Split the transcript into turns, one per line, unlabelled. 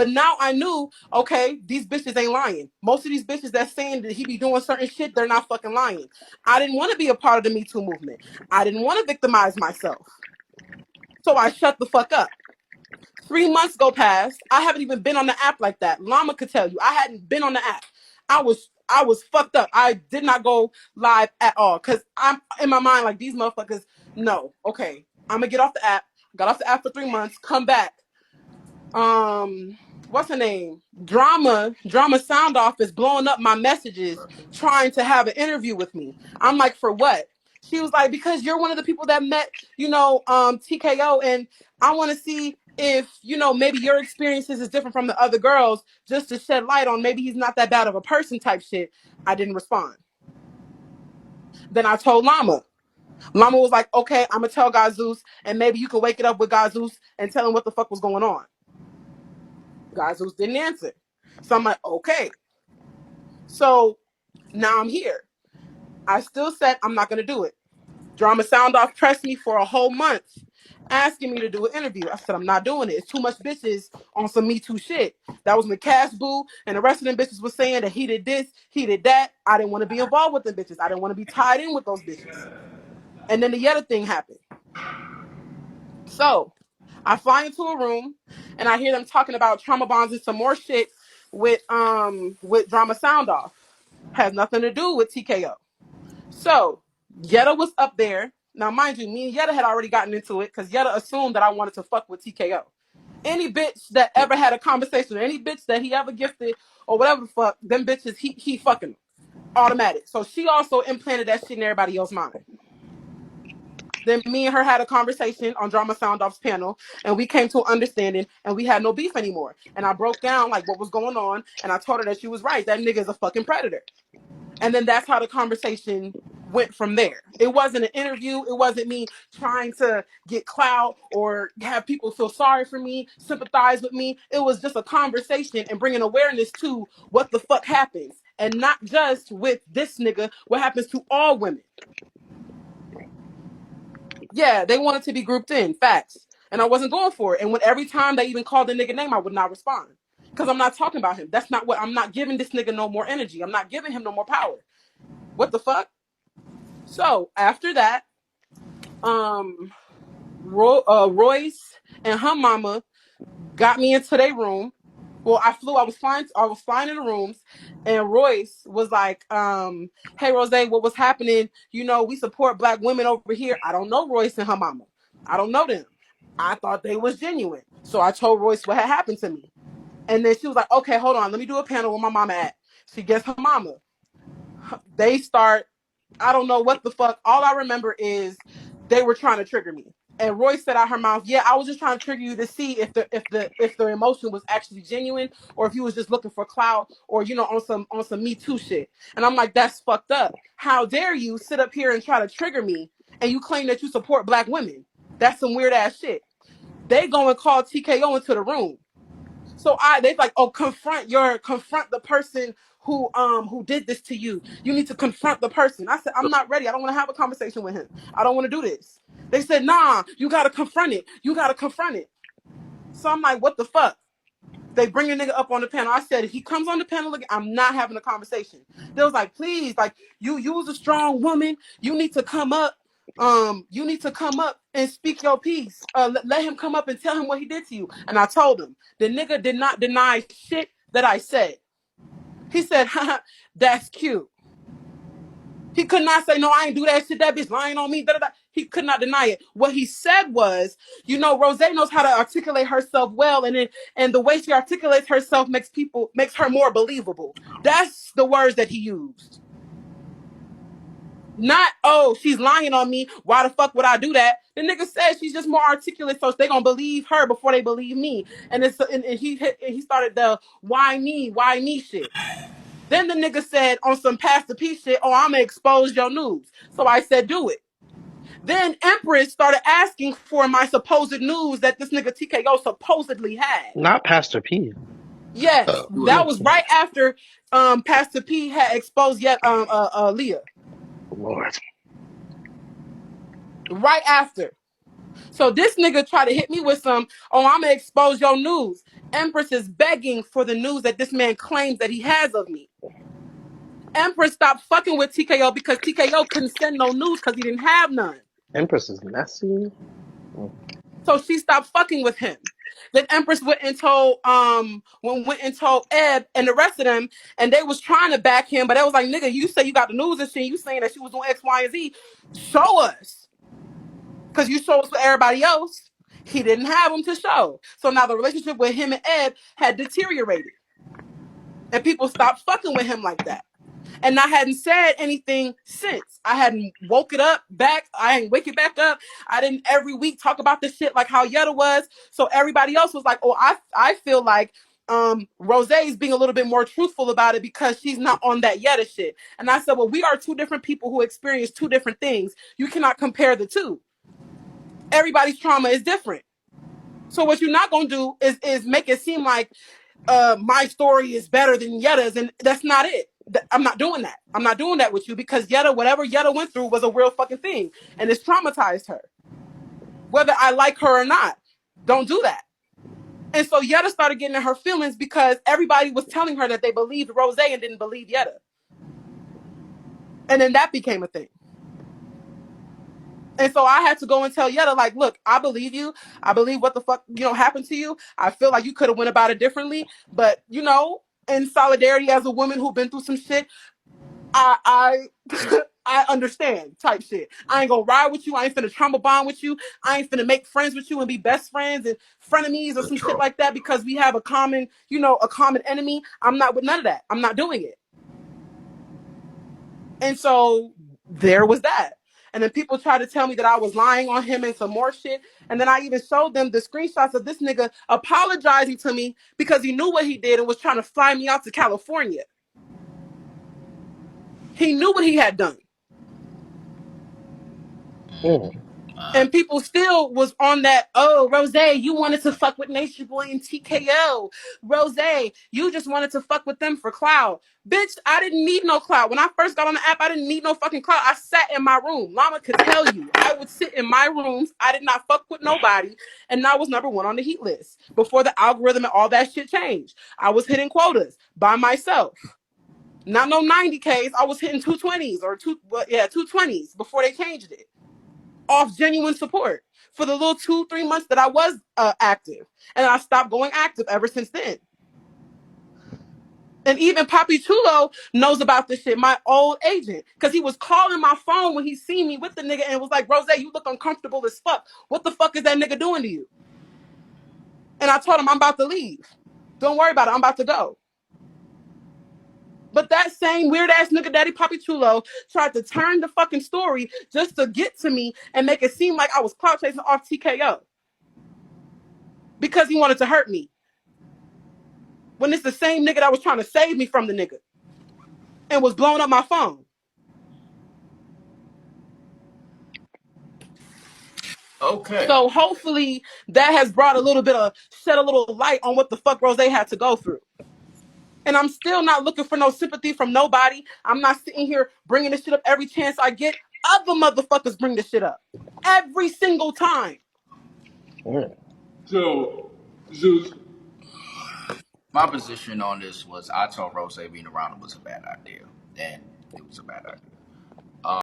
But now I knew, okay, these bitches ain't lying. Most of these bitches that's saying that he be doing certain shit, they're not fucking lying. I didn't want to be a part of the Me Too movement. I didn't want to victimize myself. So I shut the fuck up. 3 months go past. I haven't even been on the app like that. Llama could tell you. I hadn't been on the app. I was fucked up. I did not go live at all. Cause I'm in my mind like these motherfuckers, no, okay. I'm gonna get off the app. Got off the app for 3 months, come back. What's her name? Drama Sound Off is blowing up my messages trying to have an interview with me. I'm like, for what? She was like, because you're one of the people that met, TKO, and I want to see if, maybe your experiences is different from the other girls, just to shed light on maybe he's not that bad of a person type shit. I didn't respond. Then I told Llama. Llama was like, okay, I'm gonna tell God Zeus, and maybe you can wake it up with God Zeus and tell him what the fuck was going on. God Zeus didn't answer. So I'm like, okay. So now I'm here. I still said I'm not gonna do it. Drama Sound Off pressed me for a whole month, asking me to do an interview. I said I'm not doing it. It's too much bitches on some Me Too shit. That was McCash Boo, and the rest of them bitches was saying that he did this, he did that. I didn't want to be involved with them bitches. I didn't want to be tied in with those bitches. And then the Yetta thing happened. So I fly into a room and I hear them talking about trauma bonds and some more shit with Drama Sound Off. Has nothing to do with TKO. So Yetta was up there. Now, mind you, me and Yetta had already gotten into it because Yetta assumed that I wanted to fuck with TKO. Any bitch that ever had a conversation, any bitch that he ever gifted or whatever the fuck, them bitches, he fucking automatic. So she also implanted that shit in everybody else's mind. Then me and her had a conversation on Drama Sound Off's panel, and we came to an understanding, and we had no beef anymore. And I broke down like what was going on, and I told her that she was right. That nigga is a fucking predator. And then that's how the conversation went from there. It wasn't an interview. It wasn't me trying to get clout or have people feel sorry for me, sympathize with me. It was just a conversation and bringing awareness to what the fuck happens. And not just with this nigga, what happens to all women. Yeah, they wanted to be grouped in, facts. And I wasn't going for it. And when every time they even called the nigga name, I would not respond. Because I'm not talking about him. That's not what I'm not giving this nigga no more energy. I'm not giving him no more power. What the fuck? So after that, Royce and her mama got me into their room. Well, I was flying in the rooms, and Royce was like, hey Rose, what was happening? We support Black women over here. I don't know Royce and her mama. I don't know them. I thought they was genuine. So I told Royce what had happened to me. And then she was like, okay, hold on, let me do a panel where my mama at. She gets her mama. They start, I don't know what the fuck. All I remember is they were trying to trigger me. And Roy said out her mouth, yeah, I was just trying to trigger you to see if the emotion was actually genuine, or if you was just looking for clout, or on some Me Too shit. And I'm like, that's fucked up. How dare you sit up here and try to trigger me, and you claim that you support Black women? That's some weird ass shit. They go and call TKO into the room. So they like, oh, confront the person who did this to you. You need to confront the person. I said, I'm not ready. I don't want to have a conversation with him. I don't want to do this. They said, nah, you gotta confront it. You gotta confront it. So I'm like, what the fuck? They bring a nigga up on the panel. I said, if he comes on the panel again, I'm not having a conversation. They was like, please, like, you was a strong woman. You need to come up. You need to come up and speak your piece. Let him come up and tell him what he did to you. And I told him, the nigga did not deny shit that I said. He said, haha, that's cute. He could not say, no, I ain't do that shit. That bitch lying on me. Da, da, da. He could not deny it. What he said was, Rose knows how to articulate herself well, and the way she articulates herself makes her more believable. That's the words that he used. Not, oh, she's lying on me. Why the fuck would I do that? The nigga said she's just more articulate, so they gonna believe her before they believe me. And he started the why me shit. Then the nigga said on some Pastor P shit, oh, I'm gonna expose your news. So I said, do it. Then Empress started asking for my supposed news that this nigga TKO supposedly had.
Not Pastor P.
Yes, that was right after Pastor P had exposed yet Leah.
Lord.
Right after. So this nigga tried to hit me with some, oh, I'm gonna expose your news. Empress is begging for the news that this man claims that he has of me. Empress stopped fucking with TKO because TKO couldn't send no news because he didn't have none.
Empress is messy.
So she stopped fucking with him. Then Empress went and told Eb and the rest of them, and they was trying to back him, but they was like, nigga, you say you got the news and shit, you saying that she was doing X, Y, and Z. Show us. Because you show us with everybody else. He didn't have them to show. So now the relationship with him and Eb had deteriorated. And people stopped fucking with him like that. And I hadn't said anything since. I hadn't woke it up back. I ain't wake it back up. I didn't every week talk about this shit like how Yetta was. So everybody else was like, oh, I feel like Rosé's being a little bit more truthful about it because she's not on that Yetta shit. And I said, well, we are two different people who experience two different things. You cannot compare the two. Everybody's trauma is different. So what you're not gonna do is make it seem like my story is better than Yetta's, and that's not it. I'm not doing that. I'm not doing that with you because Yetta, whatever Yetta went through was a real fucking thing, and it's traumatized her. Whether I like her or not, don't do that. And so Yetta started getting in her feelings because everybody was telling her that they believed Rosé and didn't believe Yetta. And then that became a thing. And so I had to go and tell Yetta, like, look, I believe you. I believe what the fuck, happened to you. I feel like you could have went about it differently. But, in solidarity as a woman who's been through some shit, I I understand type shit. I ain't gonna ride with you. I ain't finna trauma bond with you. I ain't finna make friends with you and be best friends and frenemies or some shit like that because we have a common enemy. I'm not with none of that. I'm not doing it. And so there was that. And then people tried to tell me that I was lying on him and some more shit. And then I even showed them the screenshots of this nigga apologizing to me because he knew what he did and was trying to fly me out to California. He knew what he had done. And people still was on that, oh, Rosé, you wanted to fuck with Nature Boy and TKO. Rosé, you just wanted to fuck with them for clout. Bitch, I didn't need no clout. When I first got on the app, I didn't need no fucking clout. I sat in my room. Llama could tell you. I would sit in my rooms. I did not fuck with nobody. And I was number one on the heat list before the algorithm and all that shit changed. I was hitting quotas by myself. Not no 90Ks. I was hitting 220s or 220s before they changed it. Off genuine support for the little 2-3 months that I was active. And I stopped going active ever since then. And even Papi Chulo knows about this shit, my old agent, because he was calling my phone when he seen me with the nigga and was like, Rosé, you look uncomfortable as fuck. What the fuck is that nigga doing to you? And I told him, I'm about to leave. Don't worry about it. I'm about to go. But that same weird ass nigga daddy Papi Chulo tried to turn the fucking story just to get to me and make it seem like I was clout chasing off TKO. Because he wanted to hurt me. When it's the same nigga that was trying to save me from the nigga. And was blowing up my phone.
Okay.
So hopefully that has brought shed a little light on what the fuck Rosé had to go through. And I'm still not looking for no sympathy from nobody. I'm not sitting here bringing this shit up every chance I get. Other motherfuckers bring this shit up. Every single time.
So, Zeus, my position on this was I told Rosé being around him was a bad idea. And it was a bad idea.